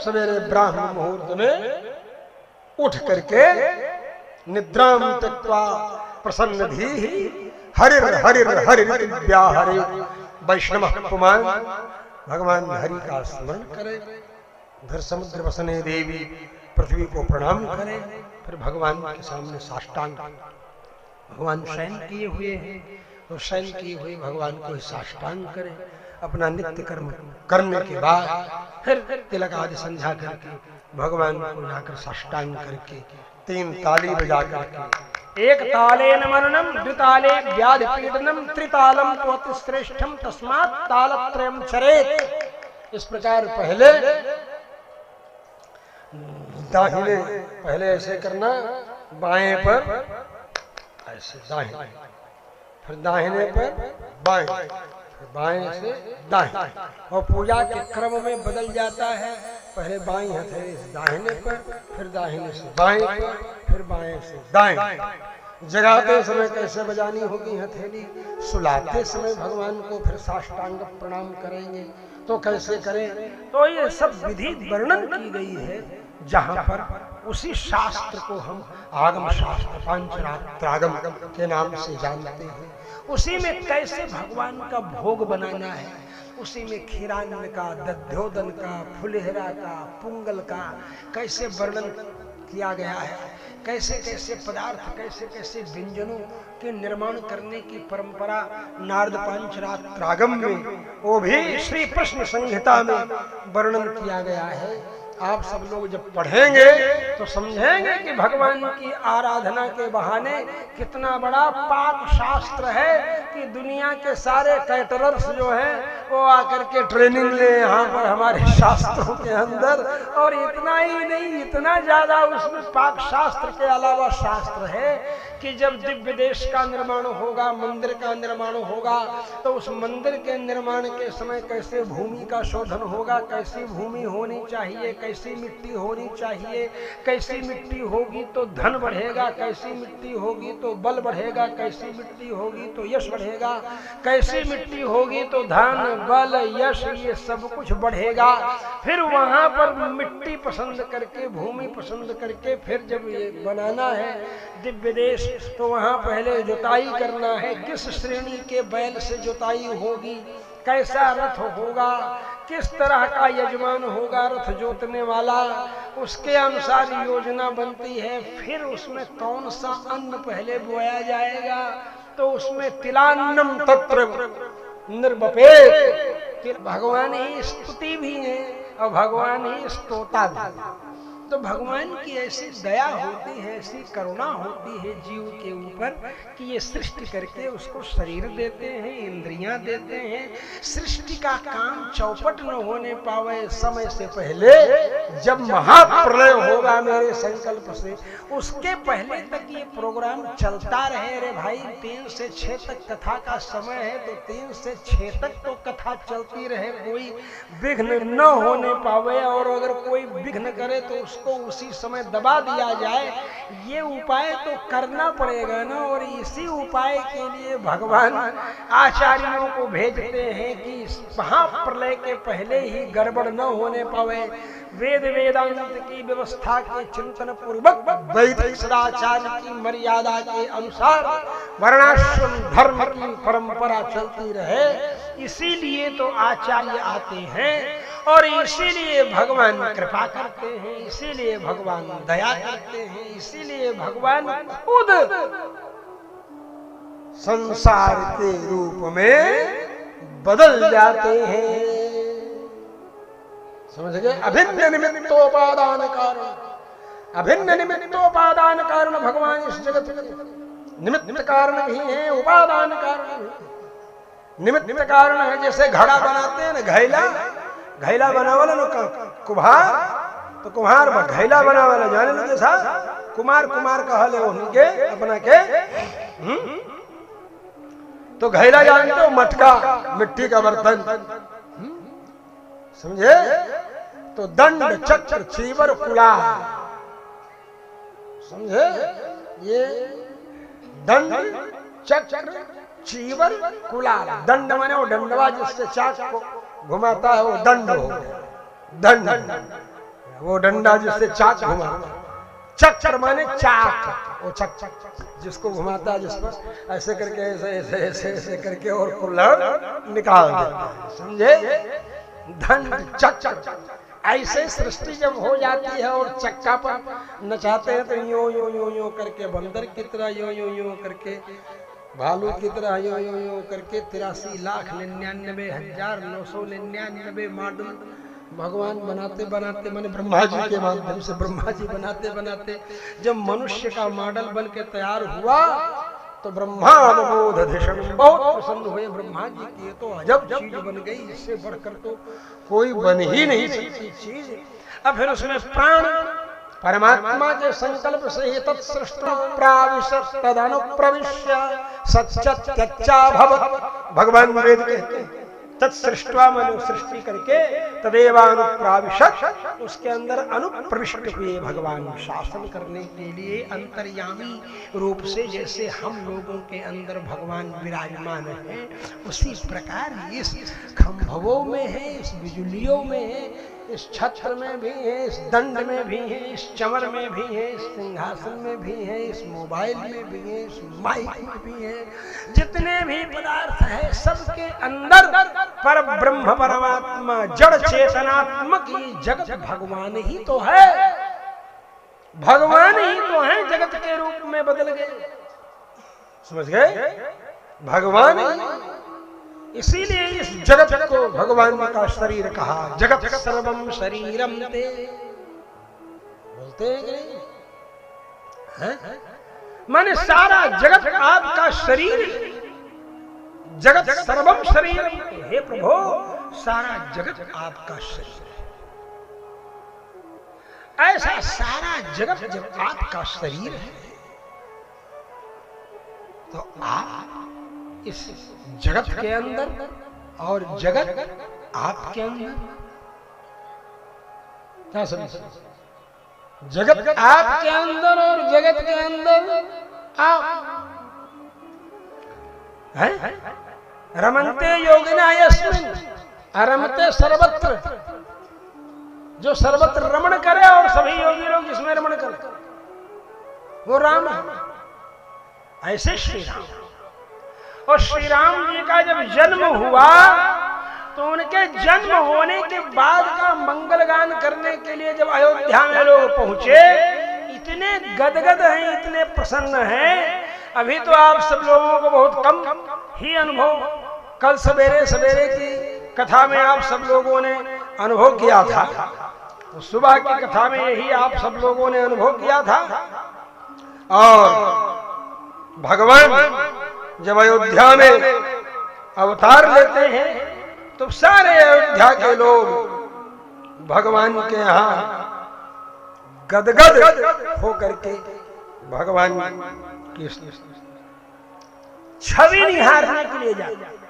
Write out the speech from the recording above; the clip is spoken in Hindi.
सवेरे ब्राह्म मुहूर्त में उठ करके निद्राम त्यक्त्वा प्रसन्न धी हरिर हरिर हरिर व्याहरे वैष्णव पुमान, भगवान हरि का स्मरण करे, उधर समुद्र वसने देवी पृथ्वी को प्रणाम करे, फिर भगवान के सामने साष्टांग, भगवान शयन किए हुए हैं तो शयन किए हुए भगवान को साष्टांग करे, अपना नित्य कर्म करने के बाद फिर तिलक आदि संध्या करके भगवान को जाकर साष्टांग करके 3 ताली बजा करके एक तालेन मननम द्विताले व्याधि पीडनम त्रितालम तो अति श्रेष्ठम तस्मात् तालत्रयम चरेत। इस प्रकार पहले दाहिने पहले ऐसे करना, बाएं पर ऐसे दाहिने, फिर दाहिने पर बाएं, फिर बाएं से दाहिने, और पूजा के क्रम में बदल जाता है, पहले बाईं हथेली से दाहिने पर, फिर दाहिने से बाएं पर, फिर बाएं से दाएं। जगाते समय कैसे बजानी होगी हथेली, सुलाते समय भगवान को फिर साष्टांग प्रणाम करेंगे तो कैसे करें, तो ये सब विधि वर्णन की गई है, जहाँ पर उसी शास्त्र को हम आगम शास्त्र पांचरात्रागम के नाम से जानते हैं। उसी में कैसे भगवान का भोग बनाना है, उसी में खीरान्न का, दध्योदन का, फुलहरा का, पुंगल का कैसे वर्णन किया गया है, कैसे कैसे पदार्थ, कैसे कैसे व्यंजनों के निर्माण करने की परंपरा नारद पांचरात्रागम में, वो भी श्री कृष्ण संहिता में वर्णन किया गया है। आप सब लोग जब पढ़ेंगे तो समझेंगे कि भगवान की आराधना के बहाने कितना बड़ा पाक शास्त्र है कि दुनिया के सारे कैटरर्स जो हैं वो आकर के ट्रेनिंग ले यहाँ पर हमारे शास्त्रों के अंदर। और इतना ही नहीं, इतना ज्यादा उसमें पाक शास्त्र के अलावा शास्त्र है कि जब दिव्य देश का निर्माण होगा, मंदिर का निर्माण होगा, तो उस मंदिर के निर्माण के समय कैसे भूमि का शोधन होगा, कैसी भूमि होनी चाहिए, कैसी मिट्टी होनी चाहिए, कैसी मिट्टी होगी तो धन बढ़ेगा, कैसी मिट्टी होगी तो बल बढ़ेगा, कैसी मिट्टी होगी तो यश बढ़ेगा, कैसी मिट्टी होगी तो धन बल यश ये सब कुछ बढ़ेगा। फिर वहां पर मिट्टी पसंद करके, भूमि पसंद करके फिर जब ये बनाना है दिव्य देश, तो वहां पहले जुताई करना है, किस श्रेणी के बैल से जुताई होगी, कैसा रथ होगा, किस तरह का यजमान होगा रथ जोतने वाला, उसके अनुसार योजना बनती है। फिर उसमें कौन सा अन्न पहले बोया जाएगा, तो उसमें तिलान्नम तत्र निर्वपेत, भगवान ही स्तुति भी है और भगवान ही स्तोता भी है। तो भगवान की ऐसी दया होती है, ऐसी करुणा होती है जीव के ऊपर कि ये सृष्टि करके उसको शरीर देते हैं, इंद्रियां देते हैं। सृष्टि का काम चौपट न होने पावे समय से पहले, जब महाप्रलय होगा मेरे संकल्प से, उसके पहले तक ये प्रोग्राम चलता रहे। रे भाई 3 से 6 तक कथा का समय है, तो 3 से 6 तक तो कथा चलती रहे, कोई विघ्न न होने पावे। और अगर कोई विघ्न करे तो को उसी समय दबा दिया जाए, ये उपाय तो करना पड़ेगा ना। और इसी उपाय के लिए भगवान आचार्यों को भेजते हैं कि महाप्रलय के पहले ही गड़बड़ न होने पावे। वेद वेदांत की व्यवस्था के चिंतन पूर्वक वैदिक सदाचार की मर्यादा के अनुसार वर्णाश्रम धर्म की परंपरा चलती रहे, इसीलिए तो आचार्य आते हैं और इसीलिए भगवान कृपा करते हैं, इसीलिए भगवान दया करते हैं, इसीलिए भगवान खुद संसार के रूप में बदल जाते हैं। समझ गए? अभिन्न निमित्तोपादान कारण, अभिन्न निमित्तोपादान कारण भगवान इस जगत के निमित्त कारण भी है, उपादान कारण भी। निमित्त कारण है, जैसे घड़ा बनाते हैं ना, घैला बनावाला नो कुम्हार, तो कुम्हार घैला बनावाला जाने लगे सा कुमार कहले उनके अपना के तो घैला जानते हो, मटका मिट्टी का बर्तन, समझे? तो दंड चक्र चीवर कुला, समझे? ये दंड चक्र चीवर कुलाल, दंड माने वो डंडवा जिससे चाक को घुमाता है, वो दंड हो गया, दंड। वो डंडा जिससे चाक घुमाता, चक्कर माने चाक, वो चक जिसको घुमाता है, जिस पर ऐसे करके ऐसे ऐसे ऐसे ऐसे करके और कुल्हड़ निकाल देता, समझे? दंड चक। ऐसे सृष्टि जब हो जाती है और चक्का पर नचाते हैं तो यो यो यो यो करके, बंदर की तरह यो यो यो करके, भालू की तरह यो यो यो करके 83,99,999 मॉडल भगवान बनाते बनाते, माने ब्रह्मा जी के माध्यम से ब्रह्मा जी बनाते बनाते जब मनुष्य का मॉडल बन के तैयार हुआ तो ब्रह्मा बोधधिषण बहुत प्रसन्न हुए ब्रह्मा जी की, तो अजब चीज बन गई, इससे बढ़कर तो कोई बन ही नहीं सकती चीज। अब फिर उसमें प्राण परमात्मा के संकल्प से ही तत्सृष्टि प्राविशत तदनुप्रविश्य सच्चत्यच्चाभवत्, भगवान वेद कहते हैं तत्सृष्टवा मनु सृष्टि करके तदेवानुप्राविशत, उसके अंदर अनुप्रविष्ट हुए भगवान शासन करने के लिए अंतर्यामी रूप से, जैसे हम लोगों के अंदर भगवान विराजमान है उसी प्रकार इस खंभवों में है, इस बिजुलियों में है, इस छत्र में भी है, इस दंड में भी है, इस चमर में भी है, इस सिंहासन में भी है, इस मोबाइल में भी है, इस माइक में भी है, जितने भी पदार्थ है सबके अंदर पर ब्रह्म परमात्मा जड़ चेतनात्मक ये जगत भगवान ही तो है, भगवान ही तो है, जगत के रूप में बदल गए, समझ गए? भगवान ही, इसीलिए इस जगत को भगवान का शरीर कहा, जगत सर्वम शरीरम ते, बोलते हैं माने सारा जगत आपका शरीर, जगत सर्वम शरीरम ते, हे प्रभु सारा जगत आपका शरीर है। ऐसा सारा जगत जब आपका शरीर है तो आप इस जगत के अंदर और जगत आपके अंदर, क्या समझ? जगत आपके अंदर और जगत के अंदर आप हैं। रमन्ते योगिना यस्मिन् अरमते सर्वत्र, जो सर्वत्र रमण करे और सभी योगी लोग जिसमें रमण करे वो राम है। ऐसे श्री राम, और श्री राम जी का जब जन्म हुआ तो उनके जन्म होने के बाद का मंगल गान करने के लिए जब अयोध्या में लोग पहुंचे, इतने गदगद हैं, इतने प्रसन्न हैं। अभी तो आप सब लोगों को बहुत कम ही अनुभव, कल सवेरे सवेरे की कथा में आप सब लोगों ने अनुभव किया था, तो सुबह की कथा में यही आप सब लोगों ने अनुभव किया था। और भगवान जब अयोध्या में अवतार लेते हैं तो सारे अयोध्या के लोग भगवान के यहाँ गदगद होकर के भगवान की छवि निहारने के लिए जाते।